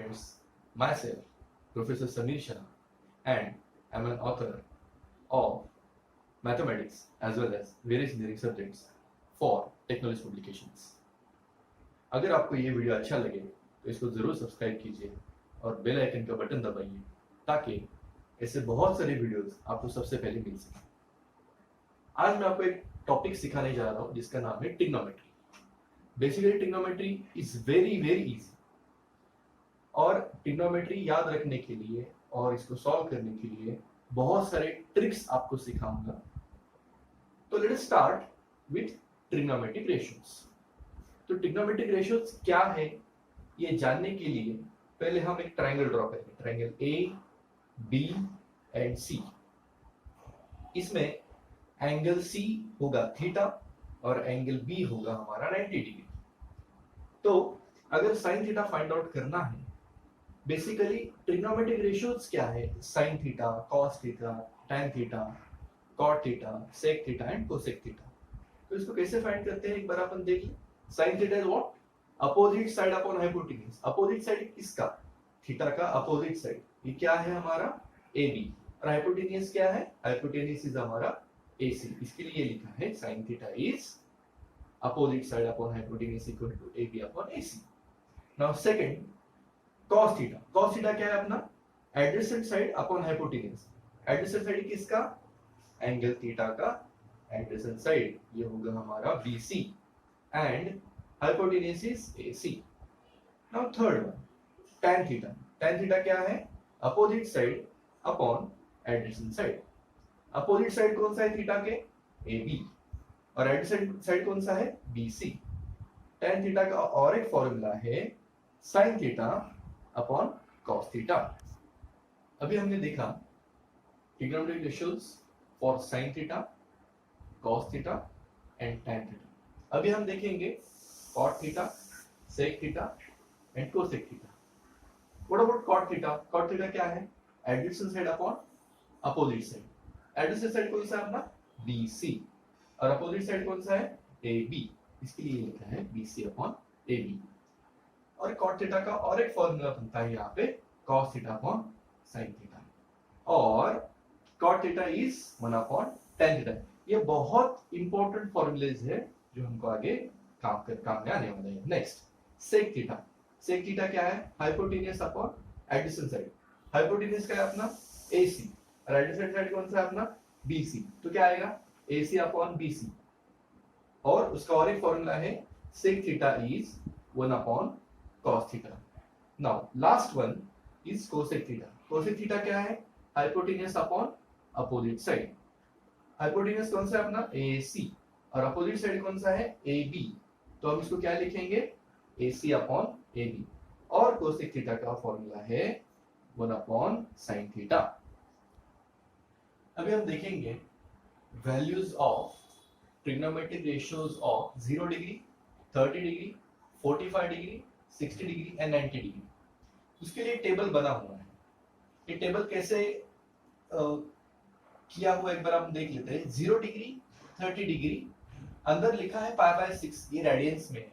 friends, myself, Professor Samir Shah, and I'm an author of mathematics as well as various engineering subjects for technology publications. अगर आपको ये video अच्छा लगे तो इसको ज़रूर सब्सक्राइब कीजिए और बेल आइकन का बटन दबाइए ताकि ऐसे बहुत सारे वीडियोस आपको सबसे पहले मिल सके। आज मैं आपको एक टॉपिक सिखाने जा रहा हूँ जिसका नाम है trigonometry. Basically trigonometry is very very easy और ट्रिग्नोमेट्री याद रखने के लिए और इसको सॉल्व करने के लिए बहुत सारे ट्रिक्स आपको सिखाऊंगा। तो let's start with trigonometric ratios. तो ट्रिग्नोमेट्रिक रेशियोज क्या है ये जानने के लिए पहले हम एक ट्रायंगल ड्रॉ करेंगे, ट्रायंगल ए बी एंड सी। इसमें एंगल सी होगा थीटा और एंगल बी होगा हमारा 90 डिग्री। तो अगर साइन थीटा फाइंड आउट करना है, बेसिकली ट्रिग्नोमेट्रिक रेशियोज क्या है, sine theta, cos theta, tan theta, cot theta, sec theta and cosec theta. तो इसको कैसे फाइंड करते हैं एक बार अपन देख लें। Sine theta is what? Opposite side upon hypotenuse. Opposite side किसका? थीटा का अपोजिट साइड। ये क्या है हमारा AB और हाइपोटेन्यूज क्या है? हाइपोटेन्यूज इज हमारा AC। इसके लिए लिखा है sine theta is opposite side upon hypotenuse equal to AB upon AC. Now second, cos theta. Cos theta क्या है अपना? Adjacent side upon hypotenuse. Adjacent side किसका? Angle theta का adjacent side, ये होगा हमारा BC and hypotenuse is AC. Now third one, tan theta. Tan theta क्या है? Opposite side upon adjacent side. Opposite side कौन सा है थीटा के? AB और एडजेसेंट साइड कौन सा है? BC। tan थीटा का और एक फॉर्मूला है sin theta upon cos theta. अभी हमने देखा trigonometric ratios for sin theta, cos theta and tan theta. अभी हम देखेंगे cot theta, sec theta and cosec theta. What about cot theta? cot theta क्या है? Adjacent side upon opposite side. Adjacent side कौन सा है अपना? BC और अपोजिट साइड कौन सा है? AB। इसके लिए लिखा है BC अपॉन AB। और cot थीटा का और एक फॉर्मूला बनता है यहाँ पे cos theta upon sin theta और cot theta is 1 upon tan theta. ये बहुत इंपॉर्टेंट फॉर्मूलेज है जो हमको आगे काम में आने वाला है। Next, sec theta. sec theta क्या है? Hypotenuse upon adjacent side. Hypotenuse का है अपना AC और एडजेसेंट साइड कौन सा है अपना? BC। तो क्या आएगा? AC अपॉन BC और उसका और एक फॉर्मूला है sec theta is 1 upon cos theta. Now last one is cosec theta. cosec theta क्या है? Hypotenuse upon opposite side. Hypotenuse कौन सा है अपना? AC और अपोजिट साइड कौन सा है? AB। तो हम इसको क्या लिखेंगे? AC अपॉन AB और cosec थीटा का फॉर्मूला है 1 अपॉन sin थीटा। अभी हम देखेंगे values of trigonometric ratios of 0 degree, 30 degree, 45 degree, 60 degree and 90 degree। उसके लिए टेबल बना हुआ है। ये टेबल कैसे किया हुआ एक बार हम देख लेते हैं। 0 डिग्री, 30 डिग्री अंदर लिखा है पाई बाय 6, ये रेडियंस में है।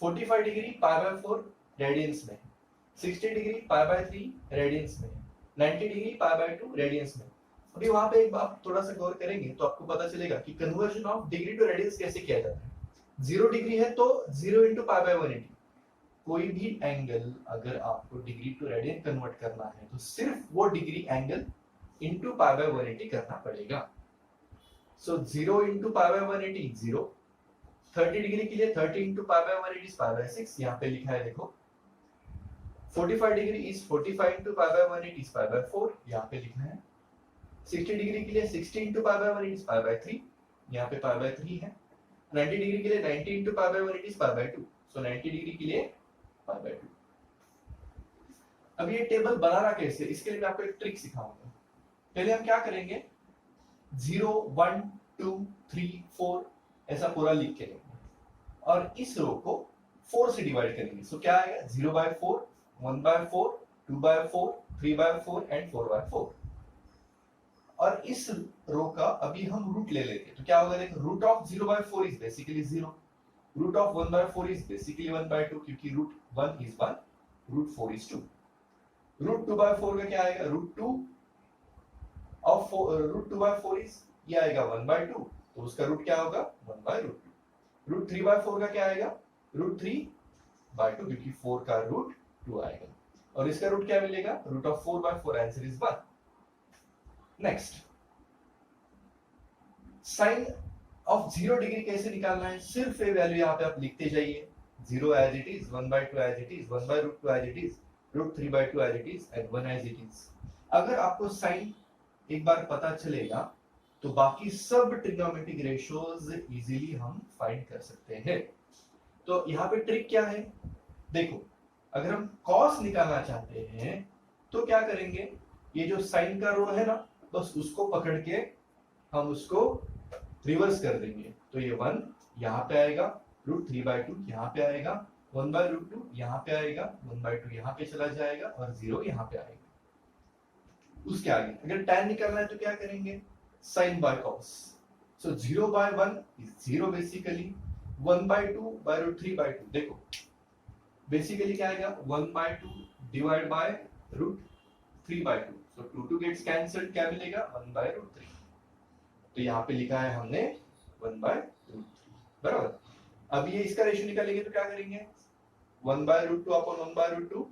45 डिग्री पाई बाय 4 रेडियंस में है। 60 डिग्री पाई बाय 3 रेडियंस में है। 90 डिग्री पाई बाय 2 रेडियंस में। अभी वहां पे एक बात थोड़ा सा गौर करेंगे तो आपको पता चलेगा कि conversion of degree to radians कैसे किया जाता है। 0 डिग्री है तो 0 इंटू पाई बाय 180। कोई भी एंगल अगर आपको डिग्री टू रेडियन कन्वर्ट करना है तो सिर्फ वो degree angle into pi by 180 करना पड़ेगा। सो 0 इंटू पाई बाय 180 0। 30 डिग्री के लिए 30 into pi by 180 pi by 6। यहाँ पे लिखा है देखो। 45 degree is 45 into pi by 180 pi by 4। यहाँ पे लिखा है। 60 डिग्री के लिए 60 into pi by 180 pi by 3। यहाँ पे पाई बाय 3 है। 90 डिग्री के लिए 90 into pi by 180 pi by 2। So 90 degree के लिए पाई बाय 2। अब ये टेबल बनाना कैसे, इसके लिए मैं आपको एक ट्रिक सिखाऊंगा। पहले हम क्या करेंगे, 0 1 2 3 4 ऐसा पूरा लिख के लेंगे और इस रो को 4 से डिवाइड करेंगे। सो क्या आएगा? 0 बाय 4, 1 बाय 4, 2 बाय 4, 3 बाय 4 एंड 4 बाय 4। और इस रो का अभी हम रूट ले लेते हैं तो क्या होगा? देखो, root of 0 by 4 is basically 0, root of 1 by 4 is basically 1 by 2 क्योंकि root 1 is 1 root 4 is 2। Root 2/4 का क्या आएगा, रूट 2 ऑफ रूट 2/4 इज ये आएगा 1/2, तो उसका रूट क्या होगा 1/√2। रूट 3/4 का क्या आएगा, रूट 3/2, क्योंकि 4 का रूट 2 आएगा, और इसका रूट क्या मिलेगा, root of 4/4, answer is 1। Next, sine of 0 degree कैसे निकालना है, सिर्फ ये वैल्यू यहाँ पे आप लिखते जाइए, 0 as it is, 1/2 as it is, 1/√2 as it is, root 3/2 as it is, and 1 as it is. अगर आपको साइन एक बार पता चलेगा तो बाकी सब ट्रिग्नोमेट्रिक रेशियोज इजीली हम फाइंड कर सकते हैं। तो यहाँ पे ट्रिक क्या है, देखो, अगर हम कॉस निकालना चाहते हैं तो क्या करेंगे, ये जो साइन का रो है ना, बस उसको पकड़ के हम उसको रिवर्स कर देंगे, तो ये 1 यहाँ पे आएगा, रूट 3/2 यहाँ पे आएगा, 1/√2 यहाँ पे आएगा, 1/2 यहाँ पे चला जाएगा, और 0 यहाँ पे आएगा। उसके आगे अगर tan निकालना है तो क्या करेंगे, sin by cos, so 0/1 is 0 basically, 1/2/√3/2, देखो बेसिकली क्या आएगा, 1/2 divide by root 3/2, so 2 gets cancelled, क्या मिलेगा 1/√3, तो यहाँ पे लिखा है हमने 1/√3, बराबर। अब ये इसका रेशियो निकालेंगे तो क्या करेंगे, 1/√2 अपॉन 1/√2,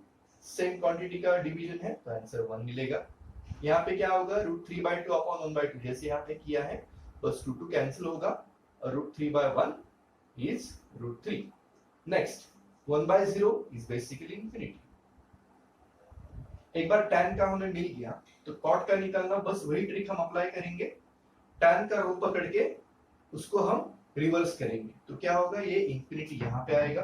सेम क्वांटिटी का डिवीजन है तो आंसर 1 मिलेगा। यहाँ पे क्या होगा, रूट 3/2 अपॉन 1/2, जैसे यहाँ पे किया है, बस 2 कैंसिल होगा, और रूट 3/1 इज रूट 3। नेक्स्ट, 1/0 इज बेसिकली इंफिनिटी। एक बार tan का हमें मिल गया तो cot का निकालना, बस वही ट्रिक हम अप्लाई करेंगे, tan का रो पकड़ के उसको हम रिवर्स करेंगे, तो क्या होगा, ये इंफिनिटी यहाँ पे आएगा,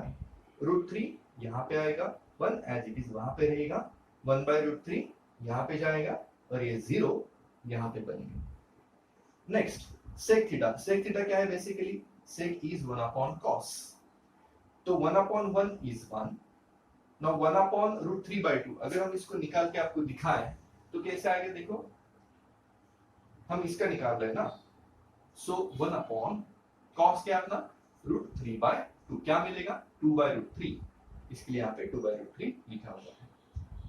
रूट 3 यहाँ पे आएगा, 1 एज इट इज वहां पे रहेगा, 1/√3 यहाँ पे जाएगा, और ये 0 यहाँ पे बनेगा। Next, sec theta, sec theta क्या है, basically sec is 1 upon cos, तो 1/1 इज 1, नाउ 1/√3/2, अगर हम इसको निकाल के आपको दिखाएं तो कैसे आएगा, देखो हम इसका निकाल रहे हैं ना, सो 1/cos क्या अपना रूट 3/2, क्या मिलेगा 2/√3, इसके लिए यहाँ पे 2/√3 लिखा हुआ है।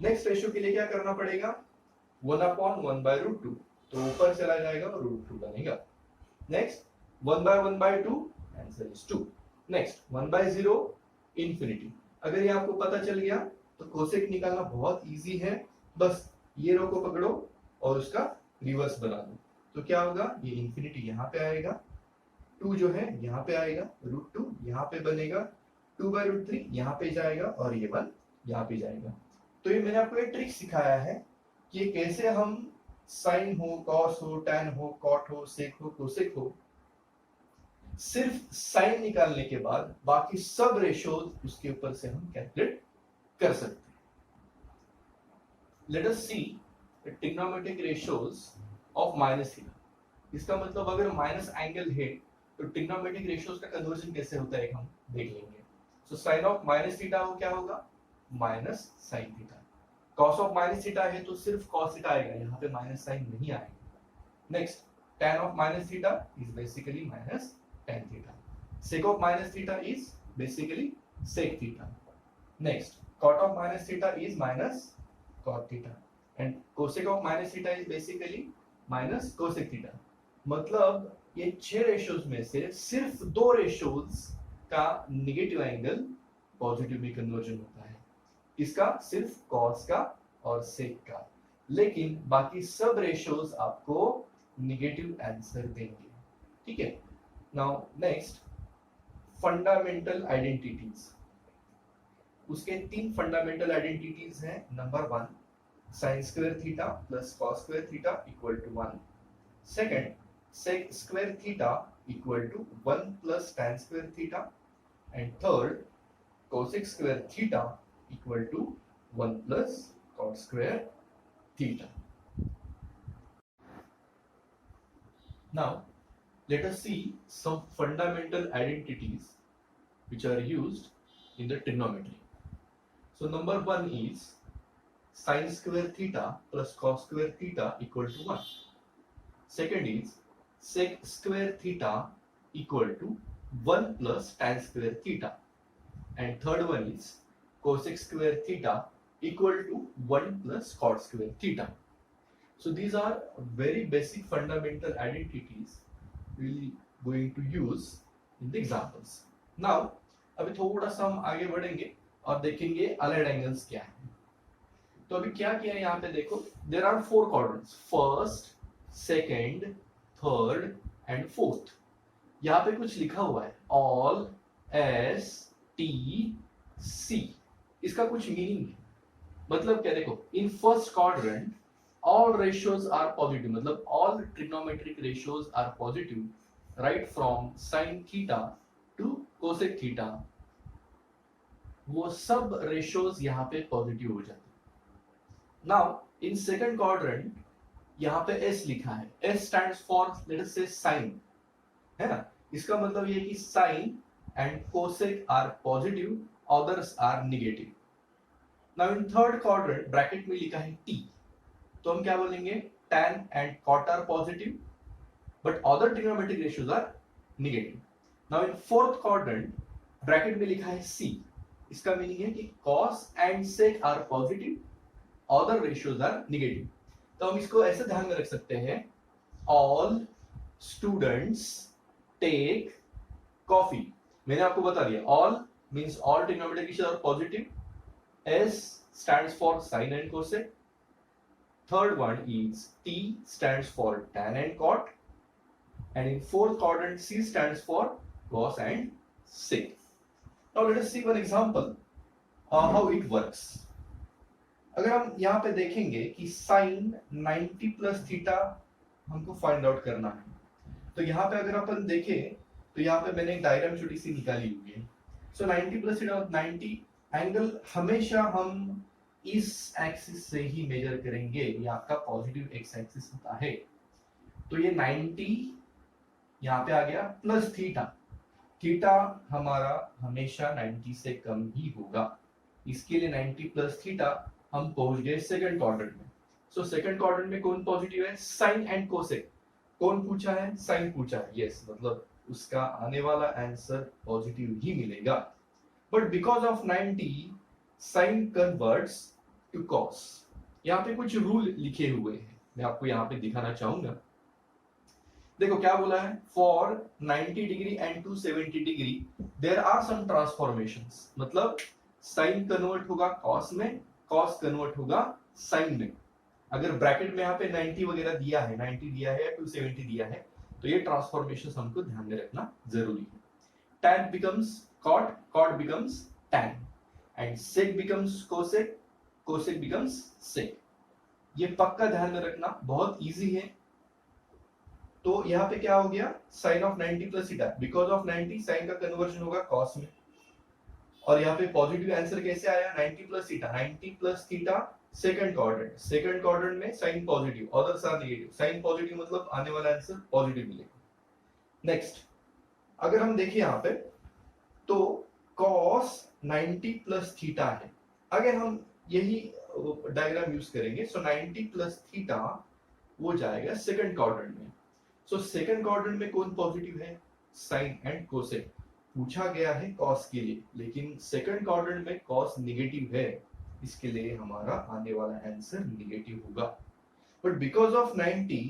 नेक्स्ट रेशियो के लिए क्या करना पड़ेगा, 1/1/√2, तो ऊपर चला जाएगा और √2 बनेगा। Next 1/1/2, answer is 2। Next 1/0 infinity, अगर ये आपको पता चल गया तो कोसेक निकालना बहुत इजी है, बस ये रो को पकड़ो और उसका रिवर्स बना दो, तो क्या होगा, ये इंफिनिटी यहाँ पे आएगा, 2 जो है यहाँ पे आएगा, √2 यहाँ पे बनेगा, 2/√3 यहाँ पे जाएगा, और ये 1 यहाँ पे जाएगा। तो ये मैंने आपको एक ट्रिक सिखाया है कि कैसे हम साइन हो, कॉस हो, टैन हो, कॉट हो, सेक हो, कोसेक हो, सिर्फ साइन निकालने के बाद बाकी सब रेशियोज उसके ऊपर से हम कैलकुलेट कर सकते हैं। Let us see the trigonometric ratios of minus theta. इसका मतलब अगर माइनस एंगल है तो ट्रिग्नोमेट्रिक रेशियोज का कन्वर्जन कैसे होता है हम देख लेंगे। So sine of minus theta हो क्या होगा, minus sign theta. Cos of minus theta है तो सिर्फ कॉस थीटा आएगा, यहाँ पे माइनस साइन नहीं आएगा। Next, tan of minus theta is basically minus tan theta. sec of minus theta is basically sec theta. Next, cot of minus theta is minus cot theta, and cosec of minus theta is basically minus cosec theta. मतलब ये 6 ratios में से सिर्फ 2 ratios का negative angle positive में conversion होता है, इसका सिर्फ cos का और sec का, लेकिन बाकी सब रेशियोज आपको नेगेटिव आंसर देंगे, ठीक है। Now next, fundamental identities. उसके 3 फंडामेंटल आइडेंटिटीज हैं। Number 1, sin square theta plus cos square theta equal to 1। Second, sec square theta equal to 1 plus tan square theta, and third, cosec square theta equal to 1 plus cot square theta. Now let us see some fundamental identities which are used in the trigonometry. So number 1 is sin square theta plus cos square theta equal to 1. Second is sec square theta equal to 1 plus tan square theta. And third one is cosec square theta equal to 1 plus cot square theta. So these are very basic fundamental identities we'll going to use in the examples. Now अभी थोड़ा सा हम आगे बढ़ेंगे और देखेंगे allied angles क्या है. तो अभी क्या किया है यहाँ पे देखो, there are 4 quadrants, first, second, third and fourth. यहाँ पे कुछ लिखा हुआ है ऑल, एस, टी, सी. इसका कुछ मीनिंग है, मतलब क्या देखो, इन first quadrant all ratios are positive, मतलब all trigonometric ratios are positive right from sin theta to cosec theta. वो सब ratios यहाँ पे positive हो जाते हैं. Now in second quadrant यहाँ पे S लिखा है, S stands for let us say sin, है ना. इसका मतलब ये कि sin and cosec are positive, others are negative. Now in third quadrant bracket में लिखा है T, तो हम क्या बोलेंगे, tan and cot are positive but other trigonometric ratios are negative. Now in fourth quadrant bracket में लिखा है C, इसका मीनिंग है कि cos and sec are positive, other ratios are negative. तो हम इसको ऐसे ध्यान में रख सकते हैं, all students take coffee. मैंने आपको बता दिया, all means all trigonometric ratios are positive, S stands for sin and cosec. Third one is T stands for tan and cot, and in fourth quadrant C stands for cos and sec. Now let us see one example how it works. अगर हम यहाँ पे देखेंगे कि sin 90 plus theta हमको find out करना है, तो यहाँ पे अगर अपन देखें तो यहाँ पे मैंने एक डायग्राम छोटी सी निकाली हुई है. सो 90 plus theta, 90 एंगल हमेशा हम इस एक्सिस से ही मेजर करेंगे, ये आपका पॉजिटिव एक्स एक्सिस होता है. तो ये 90 यहाँ पे आ गया प्लस थीटा. थीटा हमारा हमेशा 90 से कम ही होगा, इसके लिए 90 प्लस थीटा हम पहुंच गए सेकंड क्वाड्रेंट में. सो सेकंड क्वाड्रेंट में कौन पॉजिटिव है, साइन एंड कोसेक. कौन पूछा है, साइन पूछा है. यस, मतलब उसका आने वाला आंसर पॉजिटिव ही मिलेगा. But because of 90 sine converts to cos. यहाँ पे कुछ रूल लिखे हुए हैं, मैं आपको यहाँ पे दिखाना चाहूंगा. देखो क्या बोला है, for 90 degree and 270 degree there are some transformations. मतलब साइन कन्वर्ट होगा कॉस में, कॉस कन्वर्ट होगा साइन में. अगर ब्रैकेट में यहाँ पे 90 वगैरह दिया है, 90 दिया है या 270 दिया है, तो ये ट्रांसफॉर्मेशंस हमको ध्यान में रखना जरूरी है. tan becomes cot, cot becomes tan, and sec becomes cosec, cosec becomes sec. ये पक्का ध्यान में रखना, बहुत इजी है. तो यहाँ पे क्या हो गया, sin of 90 plus theta, because of 90 sin का कन्वर्जन होगा cos में. और यहाँ पे पॉजिटिव आंसर कैसे आया, 90 plus theta, 90 plus theta second quadrant. Second quadrant में sin positive, others are negative. sin positive मतलब आने वाला आंसर पॉजिटिव मिलेगा. नेक्स्ट अगर हम देखें यहाँ पे, तो cos 90 प्लस थीटा है. अगर हम यही डायग्राम यूज करेंगे, सो 90 प्लस थीटा वो जाएगा सेकंड क्वाड्रेंट में. सो सेकंड क्वाड्रेंट में कौन पॉजिटिव है, साइन एंड कोसेक. पूछा गया है cos के लिए, लेकिन सेकंड क्वाड्रेंट में cos नेगेटिव है, इसके लिए हमारा आने वाला आंसर नेगेटिव होगा. But because of 90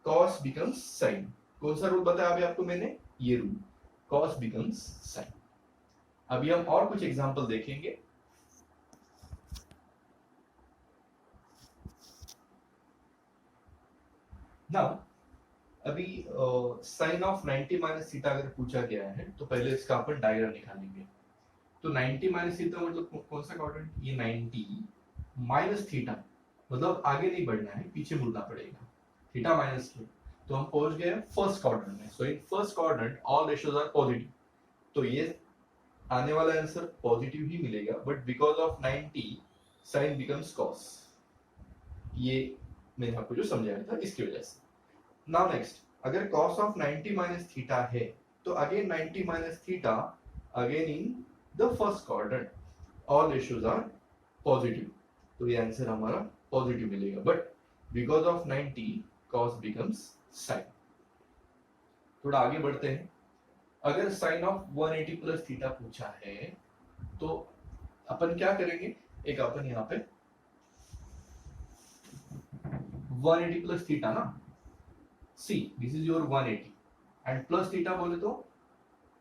cos becomes sine. कौन सा रूल बताया अभी आपको मैंने, ये रूल, cos बिकम्स साइन. अभी हम और कुछ एग्जांपल देखेंगे. नाउ अभी साइन ऑफ 90 माइनस थीटा अगर पूछा गया है, तो पहले इसका अपन डायग्राम निकालेंगे. तो 90 माइनस थीटा मतलब कौन सा क्वाड्रेंट, ये 90 माइनस थीटा, मतलब आगे नहीं बढ़ना है, पीछे मुड़ना पड़ेगा. थीटा माइनस के, तो हम पहुंच गए फर्स्ट क्वाड्रेंट में. So in first quadrant all ratios are positive, तो ये आने वाला आंसर पॉजिटिव ही मिलेगा. But because of 90 sine becomes cos. ये मैंने आपको जो समझाया था इसकी वजह से. नाउ नेक्स्ट, अगर cos ऑफ 90 माइनस थीटा है, तो again 90 minus theta again in the first quadrant, all ratios are positive, तो ये आंसर हमारा पॉजिटिव मिलेगा. But because of 90 cos becomes sine. थोड़ा आगे बढ़ते हैं. अगर साइन ऑफ 180 प्लस थीटा पूछा है, तो अपन क्या करेंगे, एक अपन यहाँ पे 180 प्लस थीटा ना, see this is your 180 and plus theta बोले तो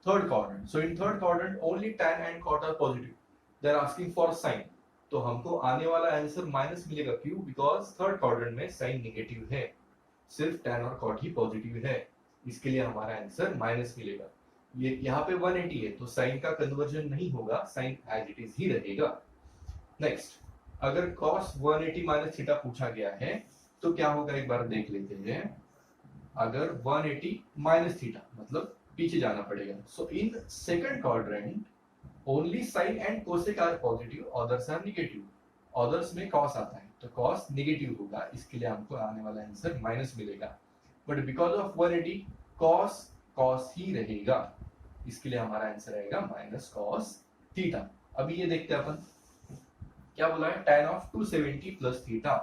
third quadrant. So in third quadrant only tan and cot are positive. They are asking for sine. तो हमको आने वाला आंसर माइनस मिलेगा. क्यों? बिकॉज थर्ड क्वाड्रेंट में साइन नेगेटिव है, सिर्फ tan और cot ही पॉजिटिव है, इसके लिए हमारा आंसर माइनस मिलेगा. ये यहाँ पे 180 है तो साइन का कन्वर्जन नहीं होगा, साइन एज इट इज ही रहेगा. नेक्स्ट, अगर cos 180 माइनस थीटा पूछा गया है तो क्या होगा एक बार देख लेते हैं. अगर 180 माइनस थीटा मतलब पीछे जाना पड़ेगा. So in second quadrant only sine and cosec are positive, others are negative. Others में cos आता है तो cos नेगेटिव होगा, इसके लिए हमको आने वाला आंसर माइनस मिलेगा. But because of 180 cos cos ही रहेगा, इसके लिए हमारा आंसर आएगा माइनस cos थीटा. अभी ये देखते हैं अपन क्या बोला है. tan of 270 plus theta.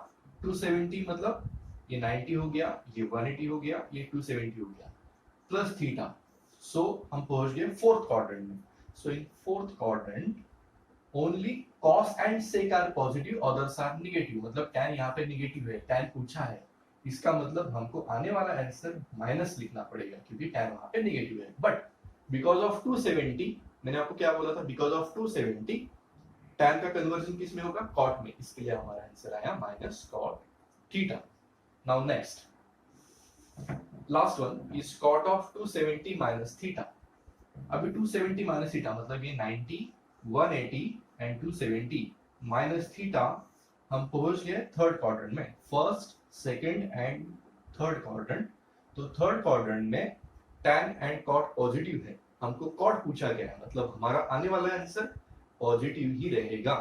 270 मतलब ये 90 हो गया, ये 180 हो गया, ये 270 हो गया, प्लस थीटा. सो हम पहुंच गए फोर्थ क्वाड्रेंट में. So in fourth quadrant only cos and sec are positive, others are negative. मतलब tan यहाँ पे नेगेटिव है, tan पूछा है, इसका मतलब हमको आने वाला आंसर माइनस लिखना पड़ेगा क्योंकि tan वहां पे नेगेटिव है. बट बिकॉज ऑफ 270, मैंने आपको क्या बोला था, बिकॉज ऑफ 270 tan का कन्वर्जन किस में होगा, cot में, इसके लिए हमारा आंसर आया minus cot theta. Now next, last one is cot of 270 minus theta. अभी 270 माइनस थीटा मतलब ये 90, 180 एंड 270 माइनस थीटा. हम पहुंच गए थर्ड क्वाड्रेंट में, first second and third quadrant. तो थर्ड क्वाड्रेंट में tan एंड cot पॉजिटिव है, हमको cot पूछा गया है, मतलब हमारा आने वाला आंसर पॉजिटिव ही रहेगा.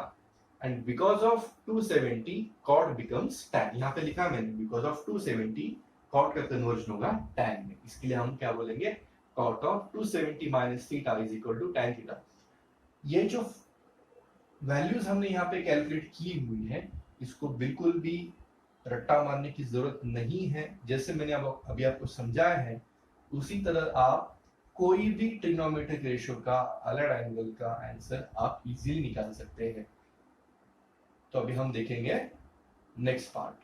And because of 270 cot becomes tan. यहाँ पे लिखा मैंने बिकॉज ऑफ 270 cot का कन्वर्जन होगा tan में, इसके लिए हम क्या बोलेंगे, cot of 270 minus theta is equal to tan theta. ये जो वैल्यूज हमने यहाँ पे कैलकुलेट की हुई है, इसको बिल्कुल भी रट्टा मारने की जरूरत नहीं है. जैसे मैंने अब अभी आपको समझाया है उसी तरह आप कोई भी ट्रिग्नोमेट्रिक रेशियो का, अलग एंगल का आंसर आप इजीली निकाल सकते हैं. तो अभी हम देखेंगे नेक्स्ट पार्ट.